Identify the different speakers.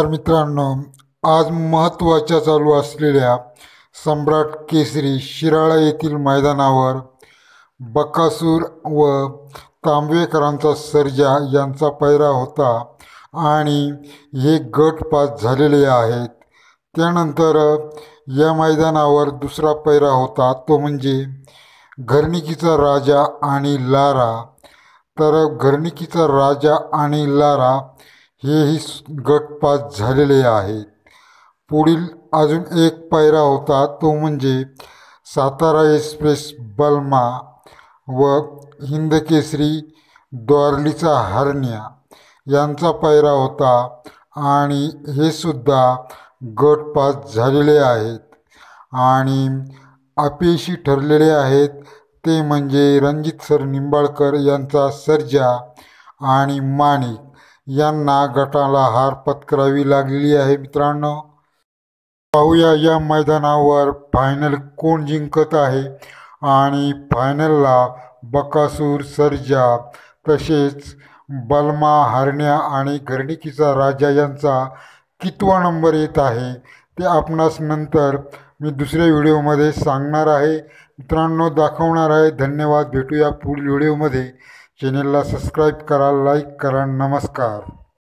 Speaker 1: नमस्कार मित्रांनो, आज महत्त्वाच्या चालू असलेल्या सम्राट केसरी शिराळा येथील मैदानावर बकासूर व तांबवेकरांचा सर्जा यांचा पैरा होता आणि हे गट पास झालेले आहेत। त्यानंतर या मैदानावर दुसरा पैरा होता तो म्हणजे घरणिकीचा राजा आणि लारा। तर घरणिकीचा राजा आणि लारा हेही गट पास झालेले आहेत। पुढील अजून एक पैरा होता तो म्हणजे सातारा एक्सप्रेस बलमा व हिंदकेसरी द्वारलीचा हरण्या यांचा पैरा होता आणि हे सुद्धा गट पास झालेले आहेत। आणि अपयशी ठरलेले आहेत ते म्हणजे रणजित सर निंबाळकर यांचा सर्जा आणि माणिक यांना गटाला हार पत्करावी लागलेली आहे। मित्रांनो, पाहूया या मैदानावर फायनल कोण जिंकत आहे आणि फायनलला बकासूर, सर्जा तसेच बलमा, हरण्या आणि घरणिकीचा राजा यांचा कितवा नंबर येत आहे ते आपणास नंतर मी दुसऱ्या व्हिडिओमध्ये सांगणार आहे। मित्रांनो, दाखवणार आहे। धन्यवाद। भेटूया पुढील व्हिडिओमध्ये। चॅनेलला सबस्क्राईब करा, लाईक करा। नमस्कार।